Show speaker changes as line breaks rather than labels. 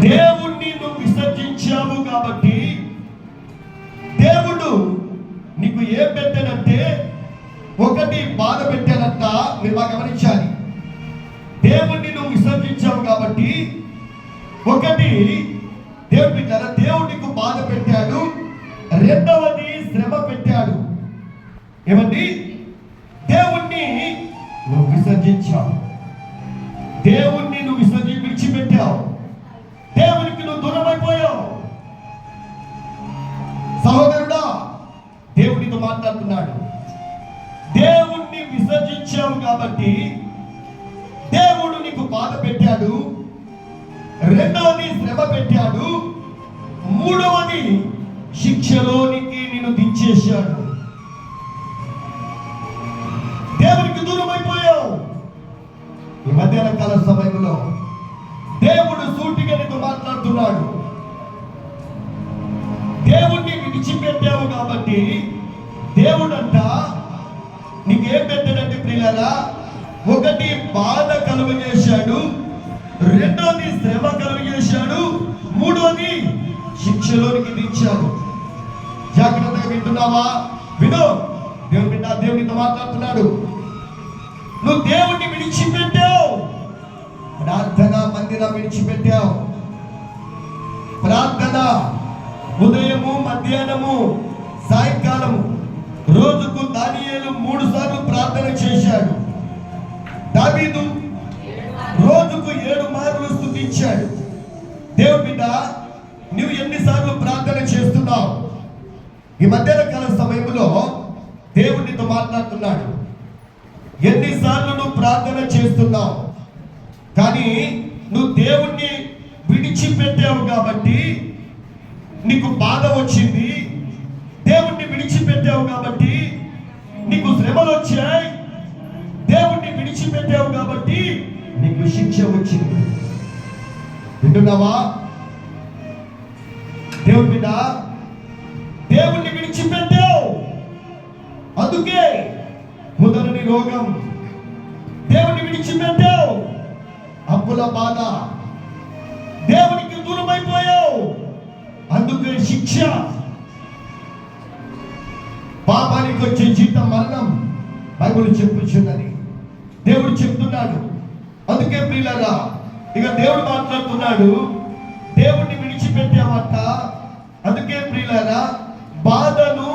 దేవుణ్ణి నువ్వు విసర్జించావు కాబట్టి దేవుడు నీకు ఏం పెట్టాడంటే ఒకటి బాధ పెట్టాడంట. మీరు బాగా గమనించాలి. దేవుణ్ణి నువ్వు విసర్జించావు కాబట్టి ఒకటి దేవుడు నీకు బాధ పెట్టాడు, రెండవది శ్రమ పెట్టాడు. ఏమండి? దేవుణ్ణి నువ్వు విసర్జించావు, దేవుణ్ణి నువ్వు విడిచిపెట్టావు, దేవునికి నువ్వు దూరమైపోయావు. సహోదరుడా, దేవునితో మాట్లాడుతున్నాడు. దేవుణ్ణి విసర్జించావు కాబట్టి దేవుడు నీకు బాధ పెట్టాడు, రెండవది శ్రమ పెట్టాడు, మూడవది శిక్షలోనికి నిన్ను దించేశాడు. దేవునికి దూరం అయిపోయావు. ఈ మధ్యాహ్న కాల సమయంలో దేవుడు సూటిగా నీతో మాట్లాడుతున్నాడు. దేవుణ్ణి విడిచిపెట్టావు కాబట్టి దేవుడంట నీకేం పెట్టాడంటే ప్రియులారా, ఒకటి బాధ కలుగజేశాడు, రెండోది శ్రమ కలుగజేశాడు, మూడోది శిక్షలోనికి దించాడు. జాగ్రత్తగా వింటున్నావా? విను. దేవునితో మాట్లాడుతున్నాడు. నువ్వు దేవుణ్ణి విడిచిపెట్టావు, ప్రార్థన మందిరం విడిచిపెట్టావు. ప్రార్థన ఉదయము, మధ్యాహ్నము, సాయంకాలము, రోజుకు దానియేలు 3 సార్లు ప్రార్థన చేశాడు. దావీదు రోజుకు 7 మార్లు స్తుతించాడు. దేవుని బిడ్డ, నువ్వు ఎన్నిసార్లు ప్రార్థన చేస్తున్నావు? ఈ మధ్యాహ్న కాల సమయంలో దేవునితో మాట్లాడుతున్నాడు. ఎన్నిసార్లు నువ్వు ప్రార్థన చేస్తున్నావు? కానీ నువ్వు దేవుణ్ణి విడిచిపెట్టావు కాబట్టి నీకు బాధ వచ్చింది. దేవుణ్ణి విడిచిపెట్టావు కాబట్టి నీకు శ్రమలు వచ్చాయి. దేవుణ్ణి విడిచిపెట్టావు కాబట్టి నీకు శిక్ష వచ్చింది. వింటున్నావా? దేవుని బిడ్డ, దేవుణ్ణి విడిచిపెట్టావు, అందుకే కుదరని రోగం. దేవుణ్ణి విడిచిపెట్టావు, అప్పుల బాధ. దేవునికి దూరం అయిపోయావు, అందుకే శిక్ష. పాపానికి వచ్చే జీతం మరణం బైబిల్ చెప్పుచున్నది. దేవుడు చెప్తున్నాడు. అందుకే ప్రియులారా, ఇక దేవుడు మాట్లాడుతున్నాడు. దేవుణ్ణి విడిచిపెట్టావట, అందుకే ప్రియులారా బాధను